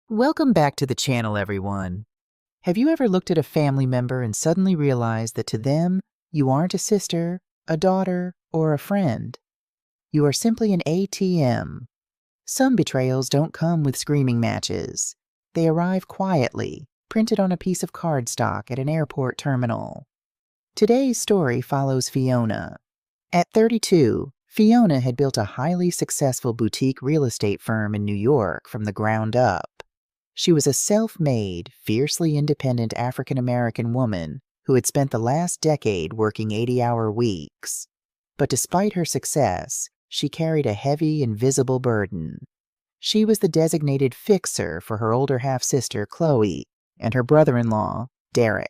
Welcome back to the channel, everyone. Have you ever looked at a family member and suddenly realized that to them, you aren't a sister, a daughter, or a friend? You are simply an ATM. Some betrayals don't come with screaming matches. They arrive quietly, printed on a piece of cardstock at an airport terminal. Today's story follows Fiona. At 32, Fiona had built a highly successful boutique real estate firm in New York from the ground up. She was a self-made, fiercely independent African-American woman who had spent the last decade working 80-hour weeks. But despite her success, she carried a heavy, invisible burden. She was the designated fixer for her older half-sister, Chloe, and her brother-in-law, Derek.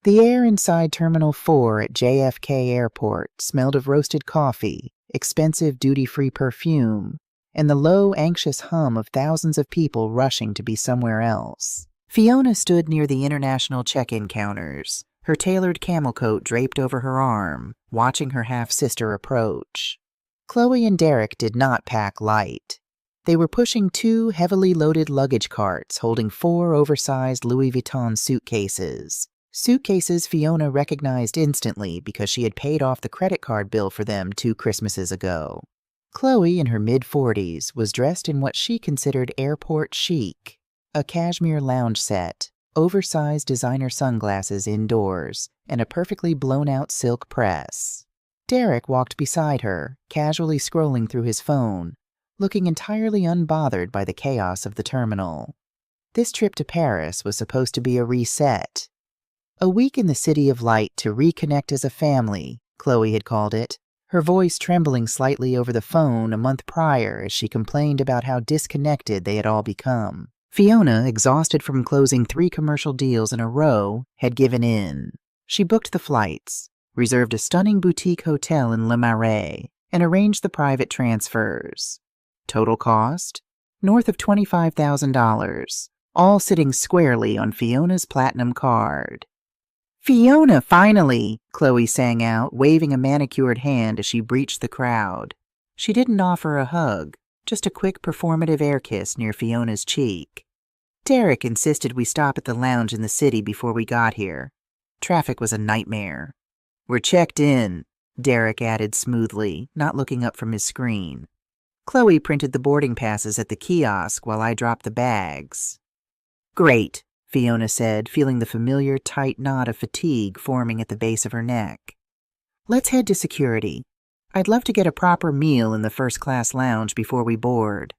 The air inside Terminal 4 at JFK Airport smelled of roasted coffee, expensive duty-free perfume, and the low, anxious hum of thousands of people rushing to be somewhere else. Fiona stood near the international check-in counters, her tailored camel coat draped over her arm, watching her half-sister approach. Chloe and Derek did not pack light. They were pushing 2 heavily loaded luggage carts holding 4 oversized Louis Vuitton suitcases. Suitcases Fiona recognized instantly because she had paid off the credit card bill for them 2 Christmases ago. Chloe, in her mid-40s, was dressed in what she considered airport chic, a cashmere lounge set, oversized designer sunglasses indoors, and a perfectly blown-out silk press. Derek walked beside her, casually scrolling through his phone, looking entirely unbothered by the chaos of the terminal. This trip to Paris was supposed to be a reset. A week in the City of Light to reconnect as a family, Chloe had called it, her voice trembling slightly over the phone a month prior as she complained about how disconnected they had all become. Fiona, exhausted from closing 3 commercial deals in a row, had given in. She booked the flights, reserved a stunning boutique hotel in Le Marais, and arranged the private transfers. Total cost? North of $25,000, all sitting squarely on Fiona's platinum card. "Fiona, finally!" Chloe sang out, waving a manicured hand as she breached the crowd. She didn't offer a hug, just a quick performative air kiss near Fiona's cheek. Derek insisted we stop at the lounge in the city before we got here. Traffic was a nightmare. "We're checked in," Derek added smoothly, not looking up from his screen. Chloe printed the boarding passes at the kiosk while I dropped the bags. "Great," Fiona said, feeling the familiar tight knot of fatigue forming at the base of her neck. "Let's head to security. I'd love to get a proper meal in the first-class lounge before we board."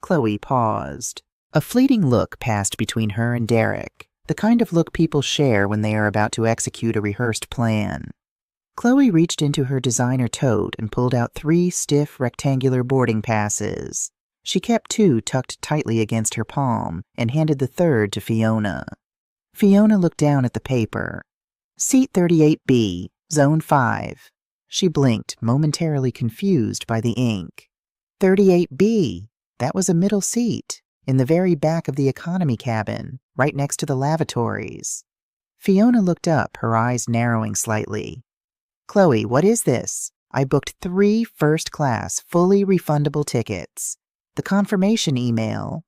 Chloe paused. A fleeting look passed between her and Derek, the kind of look people share when they are about to execute a rehearsed plan. Chloe reached into her designer tote and pulled out 3 stiff, rectangular boarding passes. She kept 2 tucked tightly against her palm and handed the 3rd to Fiona. Fiona looked down at the paper. "Seat 38B, Zone 5. She blinked, momentarily confused by the ink. 38B! That was a middle seat, in the very back of the economy cabin, right next to the lavatories. Fiona looked up, her eyes narrowing slightly. "Chloe, what is this? I booked 3 first-class, fully refundable tickets. The confirmation email—"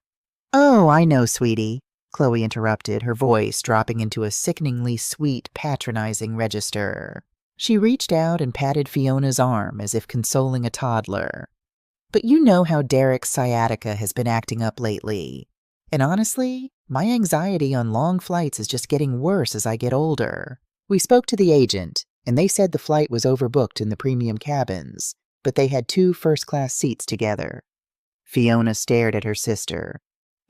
"Oh, I know, sweetie," Chloe interrupted, her voice dropping into a sickeningly sweet, patronizing register. She reached out and patted Fiona's arm as if consoling a toddler. "But you know how Derek's sciatica has been acting up lately. And honestly, my anxiety on long flights is just getting worse as I get older. We spoke to the agent, and they said the flight was overbooked in the premium cabins, but they had 2 first-class seats together." Fiona stared at her sister.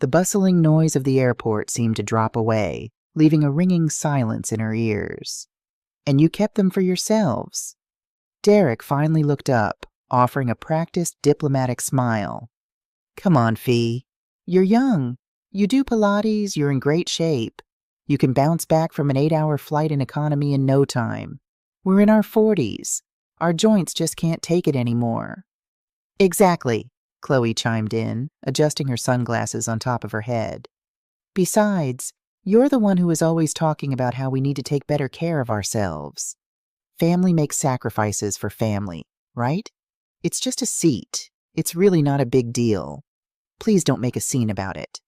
The bustling noise of the airport seemed to drop away, leaving a ringing silence in her ears. "And you kept them for yourselves?" Derek finally looked up, offering a practiced diplomatic smile. "Come on, Fee. You're young. You do Pilates, you're in great shape. You can bounce back from an 8-hour flight in economy in no time. We're in our 40s. Our joints just can't take it anymore." "Exactly," Chloe chimed in, adjusting her sunglasses on top of her head. "Besides, you're the one who is always talking about how we need to take better care of ourselves. Family makes sacrifices for family, right? It's just a seat. It's really not a big deal. Please don't make a scene about it."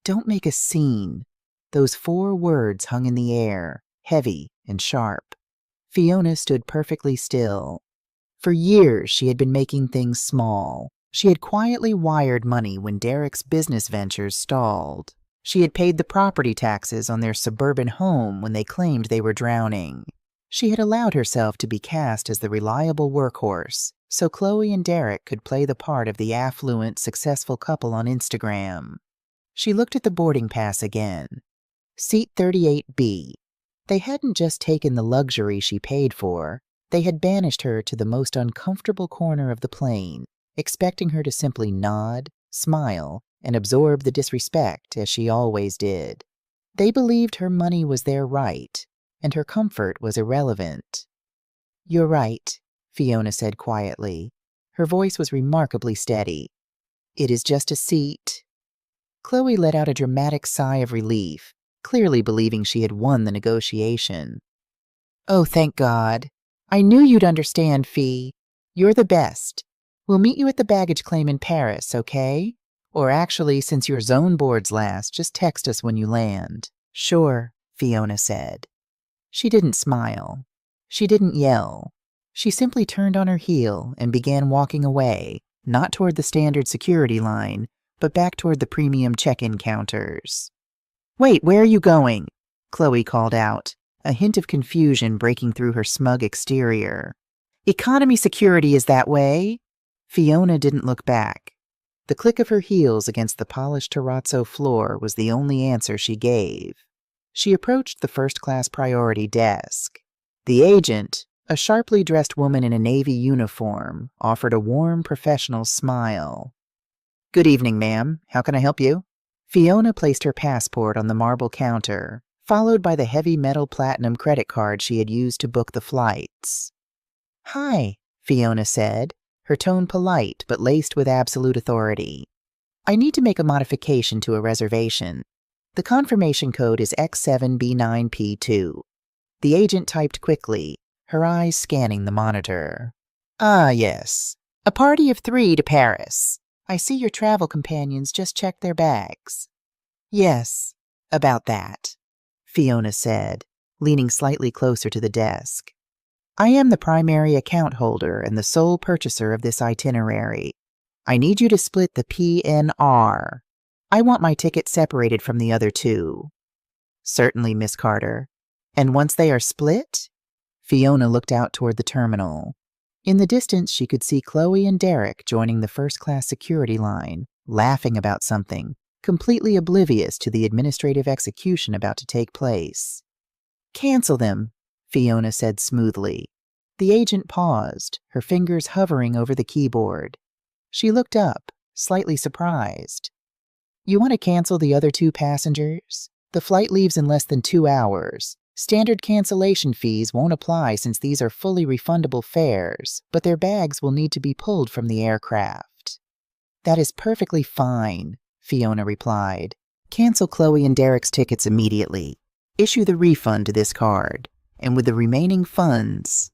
Don't make a scene. Those 4 words hung in the air, heavy and sharp. Fiona stood perfectly still. For years, she had been making things small. She had quietly wired money when Derek's business ventures stalled. She had paid the property taxes on their suburban home when they claimed they were drowning. She had allowed herself to be cast as the reliable workhorse, so Chloe and Derek could play the part of the affluent, successful couple on Instagram. She looked at the boarding pass again. Seat 38B. They hadn't just taken the luxury she paid for. They had banished her to the most uncomfortable corner of the plane, expecting her to simply nod, smile, and absorb the disrespect as she always did. They believed her money was their right, and her comfort was irrelevant. "You're right," Fiona said quietly. Her voice was remarkably steady. "It is just a seat." Chloe let out a dramatic sigh of relief, clearly believing she had won the negotiation. "Oh, thank God. I knew you'd understand, Fee. You're the best. We'll meet you at the baggage claim in Paris, okay? Or actually, since your zone boards last, just text us when you land." "Sure," Fiona said. She didn't smile. She didn't yell. She simply turned on her heel and began walking away, not toward the standard security line, but back toward the premium check-in counters. "Wait, where are you going?" Chloe called out, a hint of confusion breaking through her smug exterior. "Economy security is that way." Fiona didn't look back. The click of her heels against the polished terrazzo floor was the only answer she gave. She approached the first-class priority desk. The agent, a sharply dressed woman in a navy uniform, offered a warm, professional smile. "Good evening, ma'am. How can I help you?" Fiona placed her passport on the marble counter, followed by the heavy metal platinum credit card she had used to book the flights. "Hi," Fiona said, her tone polite but laced with absolute authority. "I need to make a modification to a reservation. The confirmation code is X7B9P2. The agent typed quickly, her eyes scanning the monitor. "Ah, yes. A party of 3 to Paris. I see your travel companions just checked their bags." "Yes, about that," Fiona said, leaning slightly closer to the desk. "I am the primary account holder and the sole purchaser of this itinerary. I need you to split the PNR. I want my ticket separated from the other 2. "Certainly, Miss Carter. And once they are split?" Fiona looked out toward the terminal. In the distance, she could see Chloe and Derek joining the first-class security line, laughing about something, completely oblivious to the administrative execution about to take place. "Cancel them," Fiona said smoothly. The agent paused, her fingers hovering over the keyboard. She looked up, slightly surprised. "You want to cancel the other 2 passengers? The flight leaves in less than 2 hours. Standard cancellation fees won't apply since these are fully refundable fares, but their bags will need to be pulled from the aircraft." "That is perfectly fine," Fiona replied. "Cancel Chloe and Derek's tickets immediately. Issue the refund to this card, and with the remaining funds..."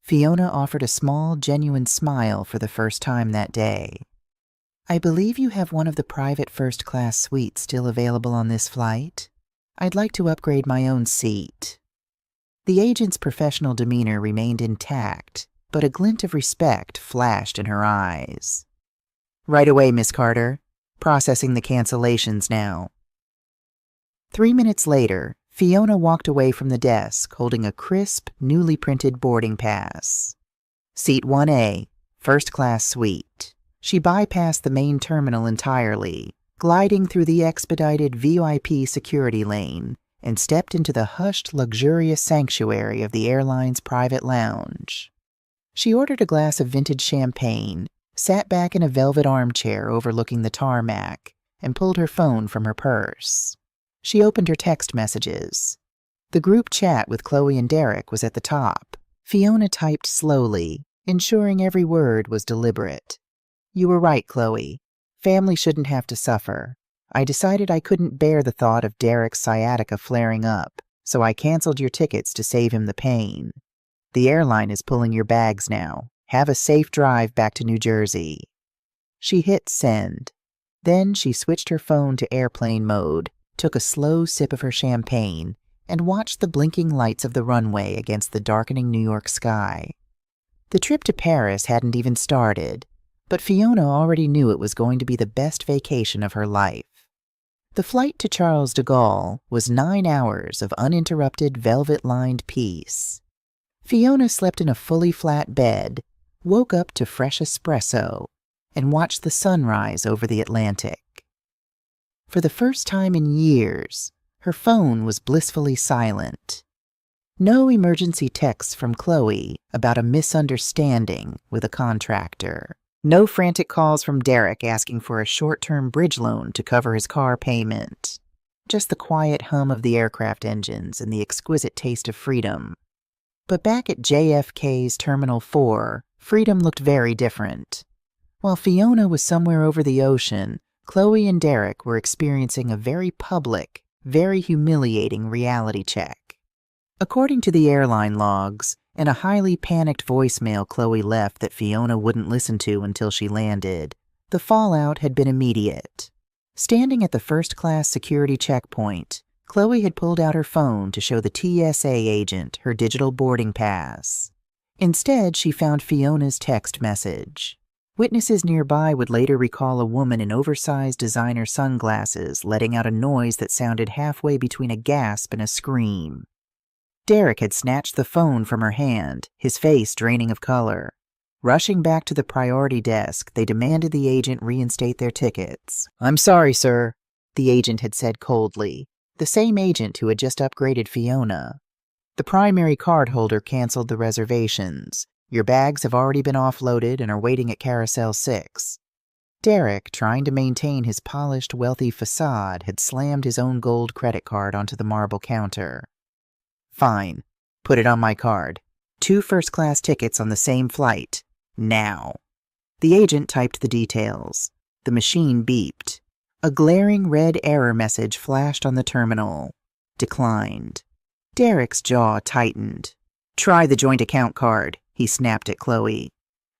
Fiona offered a small, genuine smile for the first time that day. "I believe you have one of the private first-class suites still available on this flight. I'd like to upgrade my own seat." The agent's professional demeanor remained intact, but a glint of respect flashed in her eyes. "Right away, Miss Carter. Processing the cancellations now." 3 minutes later, Fiona walked away from the desk holding a crisp, newly printed boarding pass. Seat 1A, first-class suite. She bypassed the main terminal entirely, gliding through the expedited VIP security lane, and stepped into the hushed, luxurious sanctuary of the airline's private lounge. She ordered a glass of vintage champagne, sat back in a velvet armchair overlooking the tarmac, and pulled her phone from her purse. She opened her text messages. The group chat with Chloe and Derek was at the top. Fiona typed slowly, ensuring every word was deliberate. "You were right, Chloe. Family shouldn't have to suffer. I decided I couldn't bear the thought of Derek's sciatica flaring up, so I canceled your tickets to save him the pain. The airline is pulling your bags now. Have a safe drive back to New Jersey." She hit send. Then she switched her phone to airplane mode, took a slow sip of her champagne, and watched the blinking lights of the runway against the darkening New York sky. The trip to Paris hadn't even started, but Fiona already knew it was going to be the best vacation of her life. The flight to Charles de Gaulle was 9 hours of uninterrupted velvet-lined peace. Fiona slept in a fully flat bed, woke up to fresh espresso, and watched the sunrise over the Atlantic. For the first time in years, her phone was blissfully silent. No emergency texts from Chloe about a misunderstanding with a contractor. No frantic calls from Derek asking for a short-term bridge loan to cover his car payment. Just the quiet hum of the aircraft engines and the exquisite taste of freedom. But back at JFK's Terminal 4, freedom looked very different. While Fiona was somewhere over the ocean, Chloe and Derek were experiencing a very public, very humiliating reality check. According to the airline logs, and a highly panicked voicemail Chloe left that Fiona wouldn't listen to until she landed, the fallout had been immediate. Standing at the first-class security checkpoint, Chloe had pulled out her phone to show the TSA agent her digital boarding pass. Instead, she found Fiona's text message. Witnesses nearby would later recall a woman in oversized designer sunglasses letting out a noise that sounded halfway between a gasp and a scream. Derek had snatched the phone from her hand, his face draining of color. Rushing back to the priority desk, they demanded the agent reinstate their tickets. "I'm sorry, sir," the agent had said coldly, the same agent who had just upgraded Fiona. "The primary cardholder canceled the reservations. Your bags have already been offloaded and are waiting at Carousel 6. Derek, trying to maintain his polished, wealthy facade, had slammed his own gold credit card onto the marble counter. "Fine. Put it on my card. 2 first-class tickets on the same flight. Now." The agent typed the details. The machine beeped. A glaring red error message flashed on the terminal. Declined. Derek's jaw tightened. "Try the joint account card," he snapped at Chloe.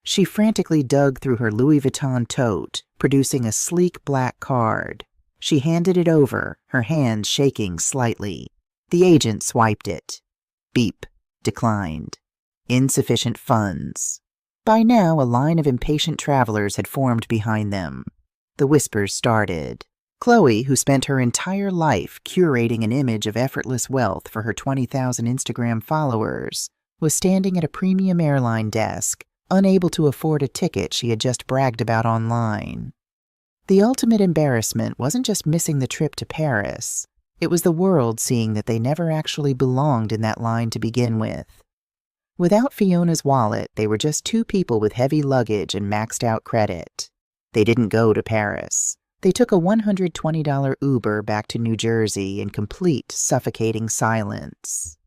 She frantically dug through her Louis Vuitton tote, producing a sleek black card. She handed it over, her hand shaking slightly. The agent swiped it. Beep. Declined. Insufficient funds. By now, a line of impatient travelers had formed behind them. The whispers started. Chloe, who spent her entire life curating an image of effortless wealth for her 20,000 Instagram followers, was standing at a premium airline desk, unable to afford a ticket she had just bragged about online. The ultimate embarrassment wasn't just missing the trip to Paris. It was the world seeing that they never actually belonged in that line to begin with. Without Fiona's wallet, they were just 2 people with heavy luggage and maxed-out credit. They didn't go to Paris. They took a $120 Uber back to New Jersey in complete, suffocating silence.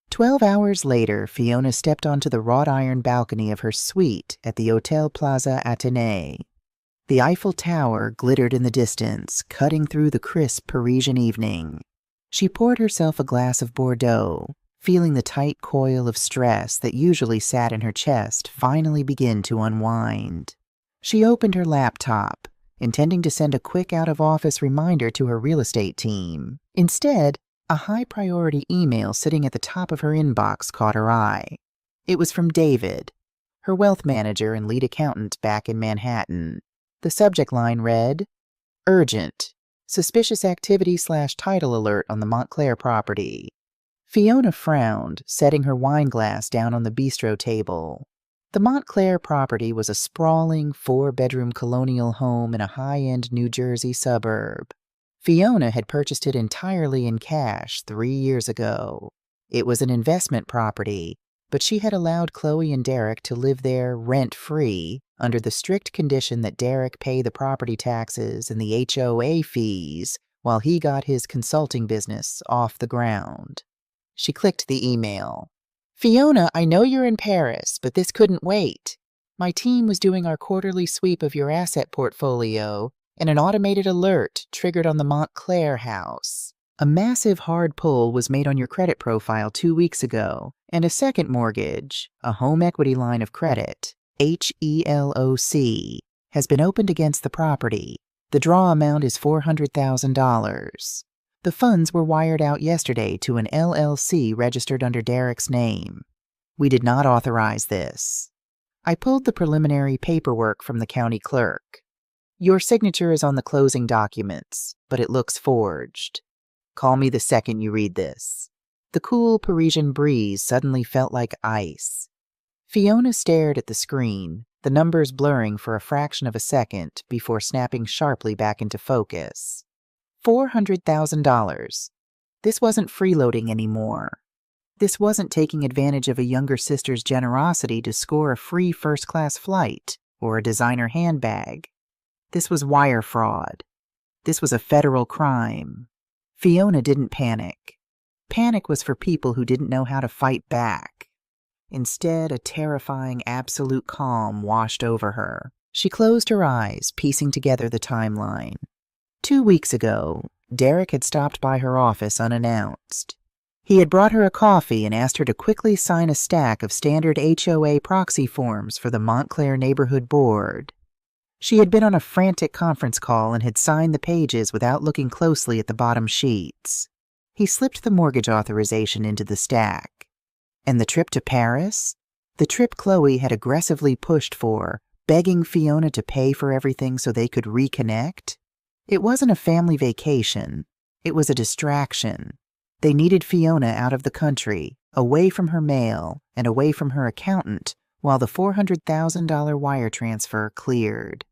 12 hours later, Fiona stepped onto the wrought iron balcony of her suite at the Hotel Plaza Athénée. The Eiffel Tower glittered in the distance, cutting through the crisp Parisian evening. She poured herself a glass of Bordeaux, feeling the tight coil of stress that usually sat in her chest finally begin to unwind. She opened her laptop, intending to send a quick out-of-office reminder to her real estate team. Instead, a high-priority email sitting at the top of her inbox caught her eye. It was from David, her wealth manager and lead accountant back in Manhattan. The subject line read, "Urgent. Suspicious activity/title alert on the Montclair property." Fiona frowned, setting her wine glass down on the bistro table. The Montclair property was a sprawling 4-bedroom colonial home in a high-end New Jersey suburb. Fiona had purchased it entirely in cash 3 years ago. It was an investment property, but she had allowed Chloe and Derek to live there rent-free under the strict condition that Derek pay the property taxes and the HOA fees while he got his consulting business off the ground. She clicked the email. "Fiona, I know you're in Paris, but this couldn't wait. My team was doing our quarterly sweep of your asset portfolio, and an automated alert triggered on the Montclair house. A massive hard pull was made on your credit profile 2 weeks ago, and a second mortgage, a home equity line of credit, HELOC, has been opened against the property. The draw amount is $400,000. The funds were wired out yesterday to an LLC registered under Derek's name. We did not authorize this. I pulled the preliminary paperwork from the county clerk. Your signature is on the closing documents, but it looks forged. Call me the second you read this." The cool Parisian breeze suddenly felt like ice. Fiona stared at the screen, the numbers blurring for a fraction of a second before snapping sharply back into focus. $400,000. This wasn't freeloading anymore. This wasn't taking advantage of a younger sister's generosity to score a free first-class flight or a designer handbag. This was wire fraud. This was a federal crime. Fiona didn't panic. Panic was for people who didn't know how to fight back. Instead, a terrifying absolute calm washed over her. She closed her eyes, piecing together the timeline. 2 weeks ago, Derek had stopped by her office unannounced. He had brought her a coffee and asked her to quickly sign a stack of standard HOA proxy forms for the Montclair Neighborhood Board. She had been on a frantic conference call and had signed the pages without looking closely at the bottom sheets. He slipped the mortgage authorization into the stack. And the trip to Paris? The trip Chloe had aggressively pushed for, begging Fiona to pay for everything so they could reconnect? It wasn't a family vacation. It was a distraction. They needed Fiona out of the country, away from her mail, and away from her accountant, while the $400,000 wire transfer cleared.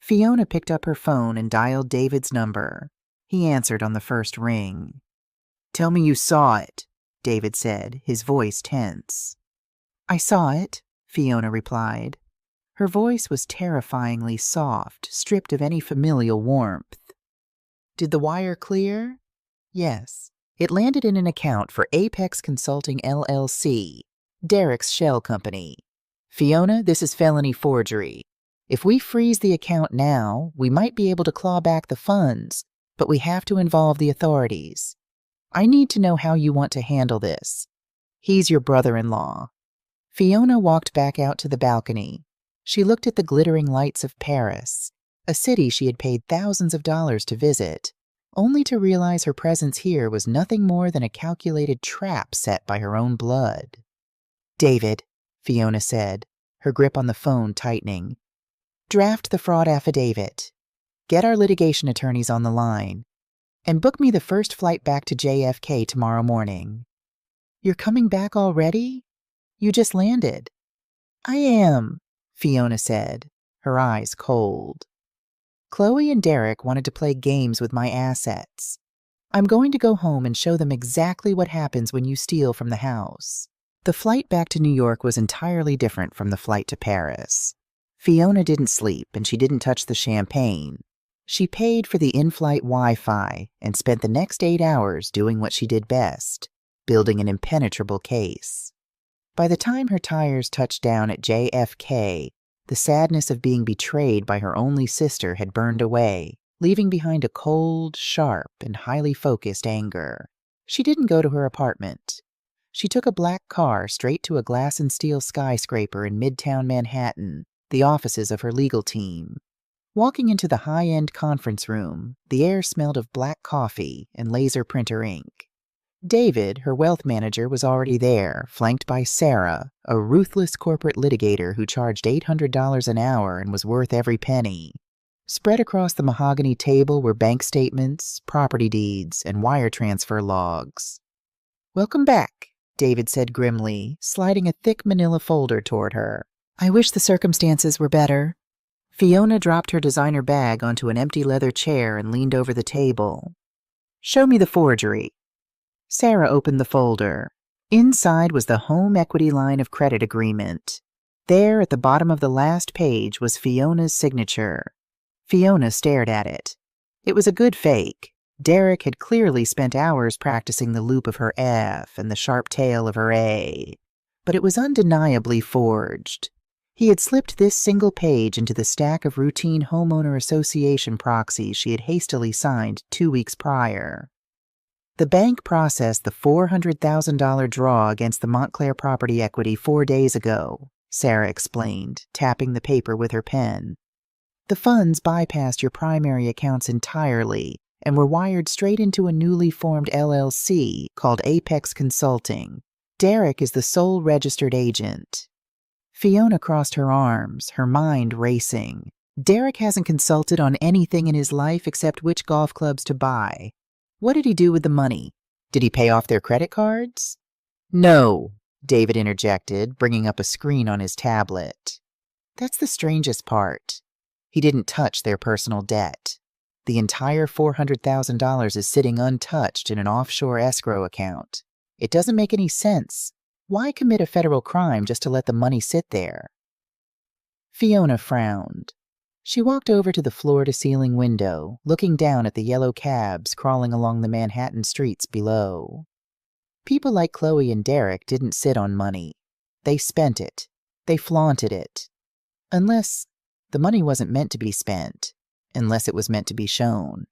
Fiona picked up her phone and dialed David's number. He answered on the first ring. "Tell me you saw it," David said, his voice tense. "I saw it," Fiona replied. Her voice was terrifyingly soft, stripped of any familial warmth. "Did the wire clear?" "Yes. It landed in an account for Apex Consulting LLC, Derek's shell company. Fiona, this is felony forgery. If we freeze the account now, we might be able to claw back the funds, but we have to involve the authorities. I need to know how you want to handle this. He's your brother-in-law." Fiona walked back out to the balcony. She looked at the glittering lights of Paris, a city she had paid thousands of dollars to visit, only to realize her presence here was nothing more than a calculated trap set by her own blood. "David," Fiona said, her grip on the phone tightening, "draft the fraud affidavit. Get our litigation attorneys on the line. And book me the first flight back to JFK tomorrow morning." "You're coming back already? You just landed." "I am," Fiona said, her eyes cold. "Chloe and Derek wanted to play games with my assets. I'm going to go home and show them exactly what happens when you steal from the house." The flight back to New York was entirely different from the flight to Paris. Fiona didn't sleep and she didn't touch the champagne. She paid for the in-flight Wi-Fi and spent the next 8 hours doing what she did best, building an impenetrable case. By the time her tires touched down at JFK, the sadness of being betrayed by her only sister had burned away, leaving behind a cold, sharp, and highly focused anger. She didn't go to her apartment. She took a black car straight to a glass and steel skyscraper in Midtown Manhattan, the offices of her legal team. Walking into the high-end conference room, the air smelled of black coffee and laser printer ink. David, her wealth manager, was already there, flanked by Sarah, a ruthless corporate litigator who charged $800 an hour and was worth every penny. Spread across the mahogany table were bank statements, property deeds, and wire transfer logs. "Welcome back," David said grimly, sliding a thick manila folder toward her. "I wish the circumstances were better." Fiona dropped her designer bag onto an empty leather chair and leaned over the table. "Show me the forgery." Sarah opened the folder. Inside was the home equity line of credit agreement. There, at the bottom of the last page, was Fiona's signature. Fiona stared at it. It was a good fake. Derek had clearly spent hours practicing the loop of her F and the sharp tail of her A. But it was undeniably forged. He had slipped this single page into the stack of routine homeowner association proxies she had hastily signed 2 weeks prior. The bank processed the $400,000 draw against the Montclair property equity 4 days ago, Sarah explained, tapping the paper with her pen. The funds bypassed your primary accounts entirely and were wired straight into a newly formed LLC called Apex Consulting. Derek is the sole registered agent. Fiona crossed her arms, her mind racing. Derek hasn't consulted on anything in his life except which golf clubs to buy. What did he do with the money? Did he pay off their credit cards? No, David interjected, bringing up a screen on his tablet. That's the strangest part. He didn't touch their personal debt. The entire $400,000 is sitting untouched in an offshore escrow account. It doesn't make any sense. Why commit a federal crime just to let the money sit there? Fiona frowned. She walked over to the floor-to-ceiling window, looking down at the yellow cabs crawling along the Manhattan streets below. People like Chloe and Derek didn't sit on money. They spent it. They flaunted it. Unless the money wasn't meant to be spent, unless it was meant to be shown.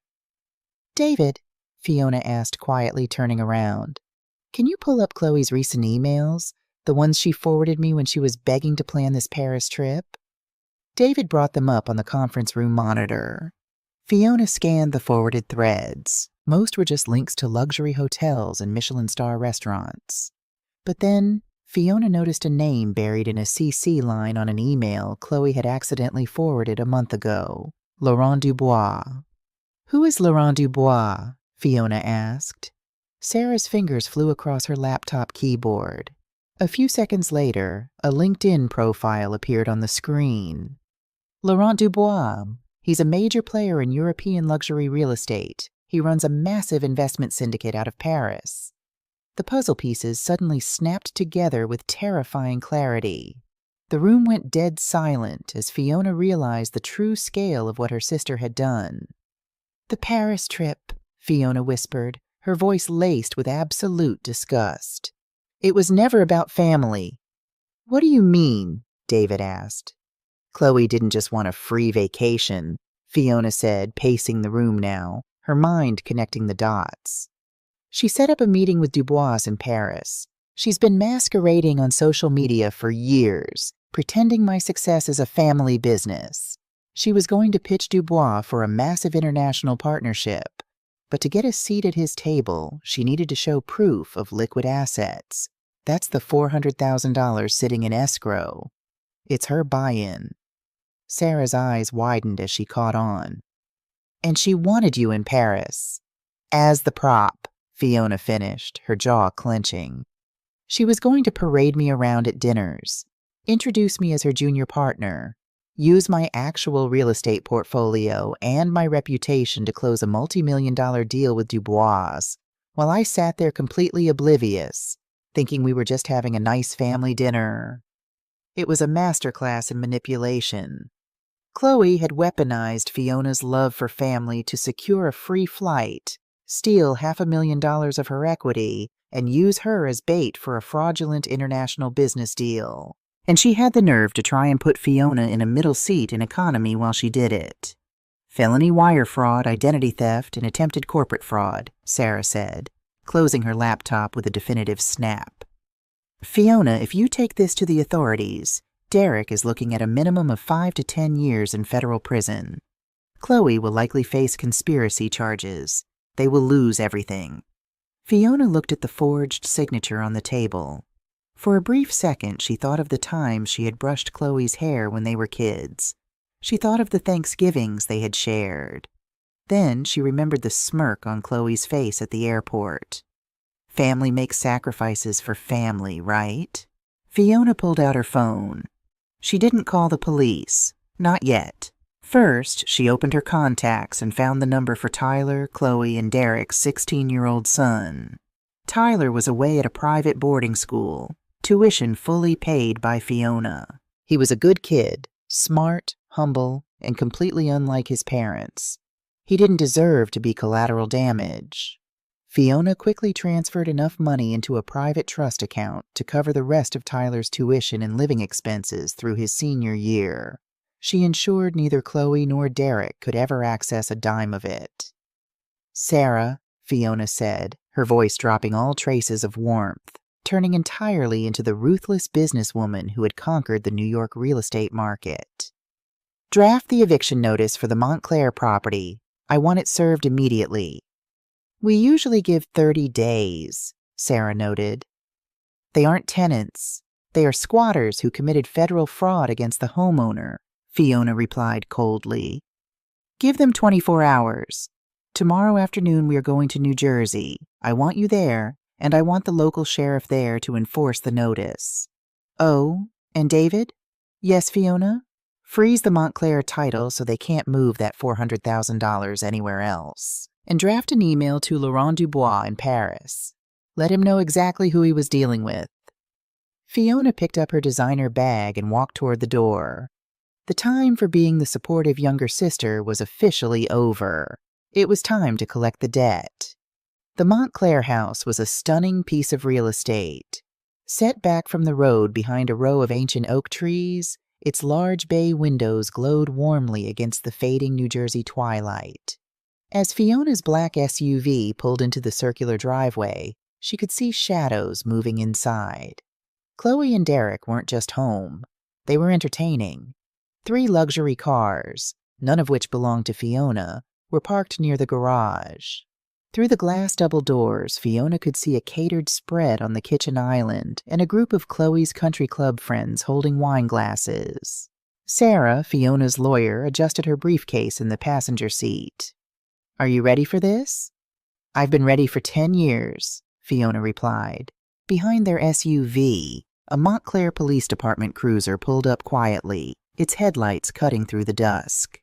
David, Fiona asked quietly, turning around, can you pull up Chloe's recent emails, the ones she forwarded me when she was begging to plan this Paris trip? David brought them up on the conference room monitor. Fiona scanned the forwarded threads. Most were just links to luxury hotels and Michelin star restaurants. But then Fiona noticed a name buried in a CC line on an email Chloe had accidentally forwarded a month ago. Laurent Dubois. Who is Laurent Dubois? Fiona asked. Sarah's fingers flew across her laptop keyboard. A few seconds later, a LinkedIn profile appeared on the screen. Laurent Dubois. He's a major player in European luxury real estate. He runs a massive investment syndicate out of Paris. The puzzle pieces suddenly snapped together with terrifying clarity. The room went dead silent as Fiona realized the true scale of what her sister had done. The Paris trip, Fiona whispered, her voice laced with absolute disgust. It was never about family. What do you mean? David asked. Chloe didn't just want a free vacation, Fiona said, pacing the room now, her mind connecting the dots. She set up a meeting with Dubois in Paris. She's been masquerading on social media for years, pretending my success is a family business. She was going to pitch Dubois for a massive international partnership, but to get a seat at his table, she needed to show proof of liquid assets. That's the $400,000 sitting in escrow. It's her buy-in. Sarah's eyes widened as she caught on. And she wanted you in Paris. As the prop, Fiona finished, her jaw clenching. She was going to parade me around at dinners, introduce me as her junior partner, use my actual real estate portfolio and my reputation to close a multi-million-dollar deal with Dubois, while I sat there completely oblivious, thinking we were just having a nice family dinner. It was a masterclass in manipulation. Chloe had weaponized Fiona's love for family to secure a free flight, steal $500,000 of her equity, and use her as bait for a fraudulent international business deal. And she had the nerve to try and put Fiona in a middle seat in economy while she did it. Felony wire fraud, identity theft, and attempted corporate fraud, Sarah said, closing her laptop with a definitive snap. Fiona, if you take this to the authorities, Derek is looking at a minimum of 5 to 10 years in federal prison. Chloe will likely face conspiracy charges. They will lose everything. Fiona looked at the forged signature on the table. For a brief second, she thought of the times she had brushed Chloe's hair when they were kids. She thought of the Thanksgivings they had shared. Then she remembered the smirk on Chloe's face at the airport. Family makes sacrifices for family, right? Fiona pulled out her phone. She didn't call the police. Not yet. First, she opened her contacts and found the number for Tyler, Chloe, and Derek's 16-year-old son. Tyler was away at a private boarding school, tuition fully paid by Fiona. He was a good kid, smart, humble, and completely unlike his parents. He didn't deserve to be collateral damage. Fiona quickly transferred enough money into a private trust account to cover the rest of Tyler's tuition and living expenses through his senior year. She ensured neither Chloe nor Derek could ever access a dime of it. Sarah, Fiona said, her voice dropping all traces of warmth, turning entirely into the ruthless businesswoman who had conquered the New York real estate market. Draft the eviction notice for the Montclair property. I want it served immediately. We usually give 30 days, Sarah noted. They aren't tenants. They are squatters who committed federal fraud against the homeowner, Fiona replied coldly. Give them 24 hours. Tomorrow afternoon we are going to New Jersey. I want you there, and I want the local sheriff there to enforce the notice. Oh, and David? Yes, Fiona? Freeze the Montclair title so they can't move that $400,000 anywhere else. And draft an email to Laurent Dubois in Paris. Let him know exactly who he was dealing with. Fiona picked up her designer bag and walked toward the door. The time for being the supportive younger sister was officially over. It was time to collect the debt. The Montclair house was a stunning piece of real estate. Set back from the road behind a row of ancient oak trees, its large bay windows glowed warmly against the fading New Jersey twilight. As Fiona's black SUV pulled into the circular driveway, she could see shadows moving inside. Chloe and Derek weren't just home. They were entertaining. 3 luxury cars, none of which belonged to Fiona, were parked near the garage. Through the glass double doors, Fiona could see a catered spread on the kitchen island and a group of Chloe's country club friends holding wine glasses. Sarah, Fiona's lawyer, adjusted her briefcase in the passenger seat. Are you ready for this? I've been ready for 10 years, Fiona replied. Behind their SUV, a Montclair Police Department cruiser pulled up quietly, its headlights cutting through the dusk.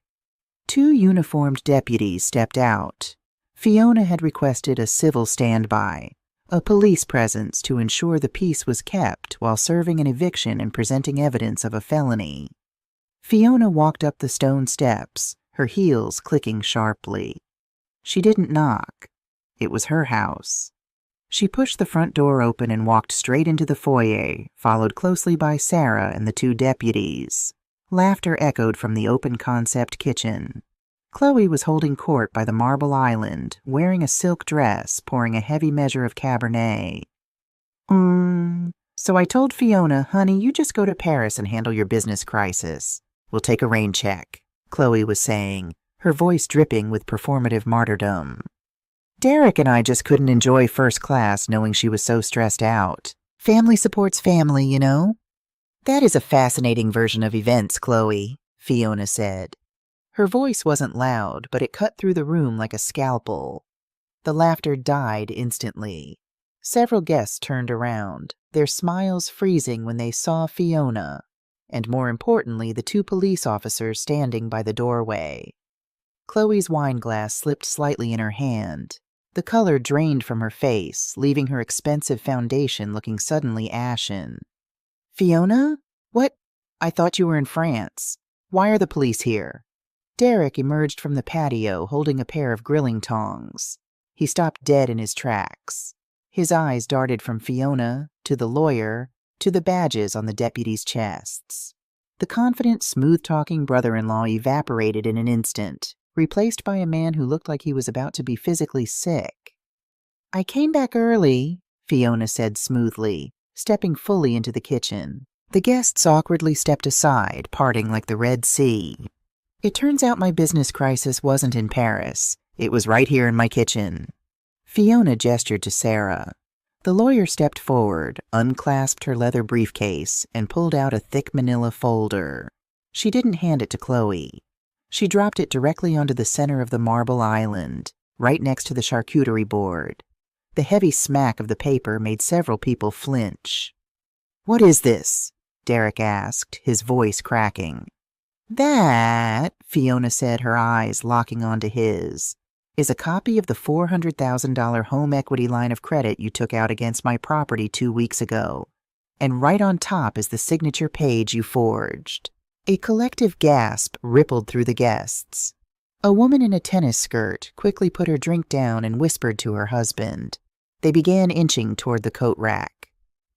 2 uniformed deputies stepped out. Fiona had requested a civil standby, a police presence to ensure the peace was kept while serving an eviction and presenting evidence of a felony. Fiona walked up the stone steps, her heels clicking sharply. She didn't knock. It was her house. She pushed the front door open and walked straight into the foyer, followed closely by Sarah and the 2 deputies. Laughter echoed from the open-concept kitchen. Chloe was holding court by the marble island, wearing a silk dress, pouring a heavy measure of Cabernet. So I told Fiona, honey, you just go to Paris and handle your business crisis. We'll take a rain check, Chloe was saying, her voice dripping with performative martyrdom. Derek and I just couldn't enjoy first class knowing she was so stressed out. Family supports family, you know? That is a fascinating version of events, Chloe, Fiona said. Her voice wasn't loud, but it cut through the room like a scalpel. The laughter died instantly. Several guests turned around, their smiles freezing when they saw Fiona, and more importantly, the 2 police officers standing by the doorway. Chloe's wine glass slipped slightly in her hand. The color drained from her face, leaving her expensive foundation looking suddenly ashen. Fiona? What? I thought you were in France. Why are the police here? Derek emerged from the patio holding a pair of grilling tongs. He stopped dead in his tracks. His eyes darted from Fiona, to the lawyer, to the badges on the deputies' chests. The confident, smooth-talking brother-in-law evaporated in an instant, replaced by a man who looked like he was about to be physically sick. I came back early, Fiona said smoothly, stepping fully into the kitchen. The guests awkwardly stepped aside, parting like the Red Sea. It turns out my business crisis wasn't in Paris. It was right here in my kitchen. Fiona gestured to Sarah. The lawyer stepped forward, unclasped her leather briefcase, and pulled out a thick manila folder. She didn't hand it to Chloe. She dropped it directly onto the center of the marble island, right next to the charcuterie board. The heavy smack of the paper made several people flinch. What is this? Derek asked, his voice cracking. That, Fiona said, her eyes locking onto his, is a copy of the $400,000 home equity line of credit you took out against my property 2 weeks ago. And right on top is the signature page you forged. A collective gasp rippled through the guests. A woman in a tennis skirt quickly put her drink down and whispered to her husband. They began inching toward the coat rack.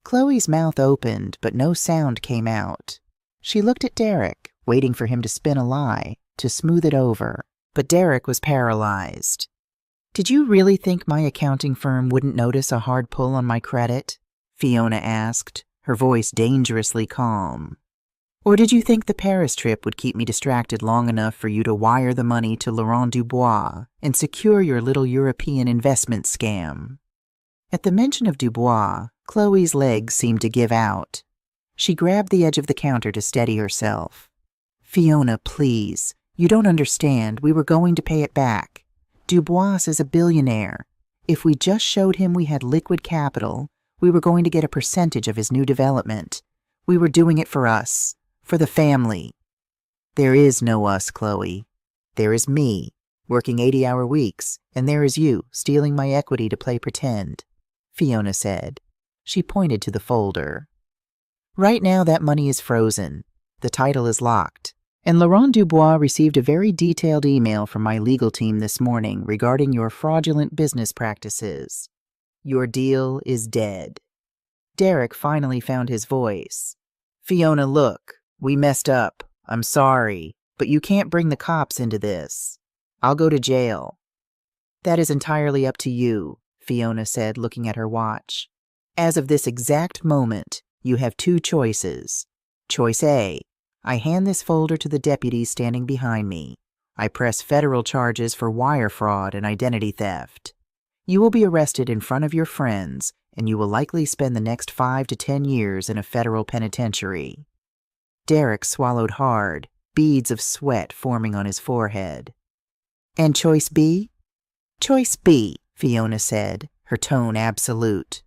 Chloe's mouth opened, but no sound came out. She looked at Derek, waiting for him to spin a lie, to smooth it over. But Derek was paralyzed. Did you really think my accounting firm wouldn't notice a hard pull on my credit? Fiona asked, her voice dangerously calm. Or did you think the Paris trip would keep me distracted long enough for you to wire the money to Laurent Dubois and secure your little European investment scam?" At the mention of Dubois, Chloe's legs seemed to give out. She grabbed the edge of the counter to steady herself. "Fiona, please. You don't understand. We were going to pay it back. Dubois is a billionaire. If we just showed him we had liquid capital, we were going to get a percentage of his new development. We were doing it for us, for the family." "There is no us, Chloe. There is me, working 80-hour weeks, and there is you, stealing my equity to play pretend," Fiona said. She pointed to the folder. "Right now that money is frozen. The title is locked. And Laurent Dubois received a very detailed email from my legal team this morning regarding your fraudulent business practices. Your deal is dead." Derek finally found his voice. "Fiona, look, we messed up. I'm sorry, but you can't bring the cops into this. I'll go to jail." "That is entirely up to you," Fiona said, looking at her watch. "As of this exact moment, you have two choices. Choice A, I hand this folder to the deputies standing behind me. I press federal charges for wire fraud and identity theft. You will be arrested in front of your friends, and you will likely spend the next 5 to 10 years in a federal penitentiary." Derek swallowed hard, beads of sweat forming on his forehead. "And choice B?" "Choice B," Fiona said, her tone absolute.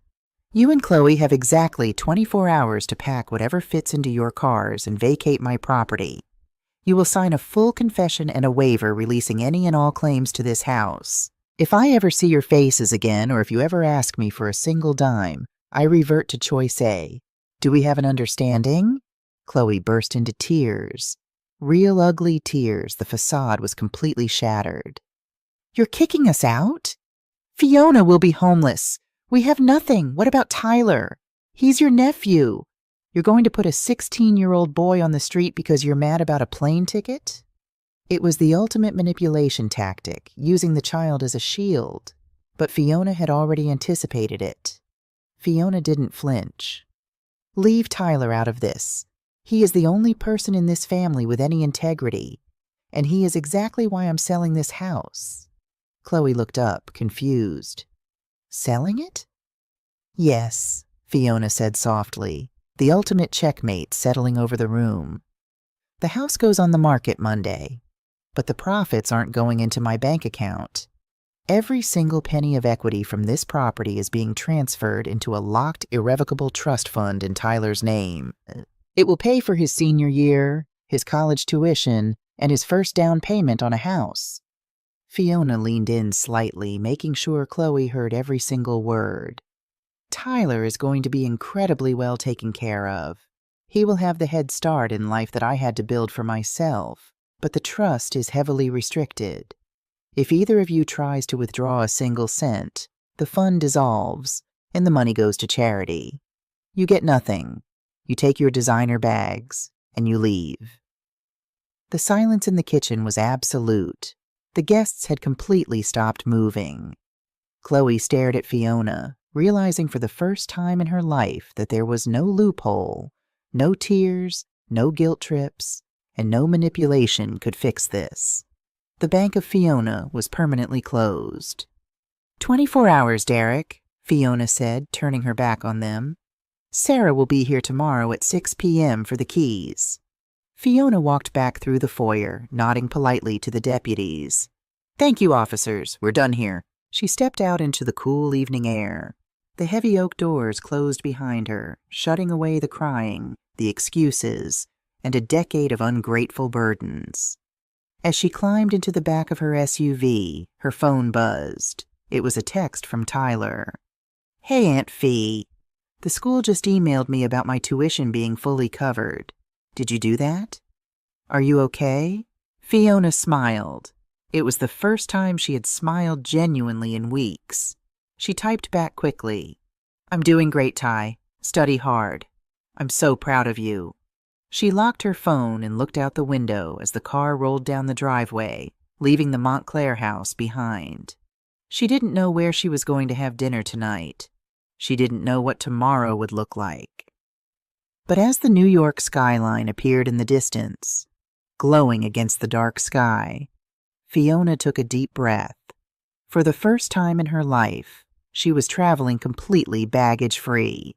"You and Chloe have exactly 24 hours to pack whatever fits into your cars and vacate my property. You will sign a full confession and a waiver releasing any and all claims to this house. If I ever see your faces again, or if you ever ask me for a single dime, I revert to choice A. Do we have an understanding?" Chloe burst into tears. Real ugly tears. The facade was completely shattered. "You're kicking us out? Fiona will be homeless. We have nothing. What about Tyler? He's your nephew. You're going to put a 16-year-old boy on the street because you're mad about a plane ticket?" It was the ultimate manipulation tactic, using the child as a shield. But Fiona had already anticipated it. Fiona didn't flinch. "Leave Tyler out of this. He is the only person in this family with any integrity, and he is exactly why I'm selling this house." Chloe looked up, confused. "Selling it?" "Yes," Fiona said softly, the ultimate checkmate settling over the room. "The house goes on the market Monday, but the profits aren't going into my bank account. Every single penny of equity from this property is being transferred into a locked, irrevocable trust fund in Tyler's name. It will pay for his senior year, his college tuition, and his first down payment on a house." Fiona leaned in slightly, making sure Chloe heard every single word. "Tyler is going to be incredibly well taken care of. He will have the head start in life that I had to build for myself, but the trust is heavily restricted. If either of you tries to withdraw a single cent, the fund dissolves, and the money goes to charity. You get nothing. You take your designer bags, and you leave." The silence in the kitchen was absolute. The guests had completely stopped moving. Chloe stared at Fiona, realizing for the first time in her life that there was no loophole, no tears, no guilt trips, and no manipulation could fix this. The Bank of Fiona was permanently closed. 24 hours, Derek, Fiona said, turning her back on them. "Sarah will be here tomorrow at 6 p.m. for the keys." Fiona walked back through the foyer, nodding politely to the deputies. "Thank you, officers. We're done here." She stepped out into the cool evening air. The heavy oak doors closed behind her, shutting away the crying, the excuses, and a decade of ungrateful burdens. As she climbed into the back of her SUV, her phone buzzed. It was a text from Tyler. "Hey, Aunt Fee. The school just emailed me about my tuition being fully covered. Did you do that? Are you okay?" Fiona smiled. It was the first time she had smiled genuinely in weeks. She typed back quickly. "I'm doing great, Ty. Study hard. I'm so proud of you." She locked her phone and looked out the window as the car rolled down the driveway, leaving the Montclair house behind. She didn't know where she was going to have dinner tonight. She didn't know what tomorrow would look like. But as the New York skyline appeared in the distance, glowing against the dark sky, Fiona took a deep breath. For the first time in her life, she was traveling completely baggage-free.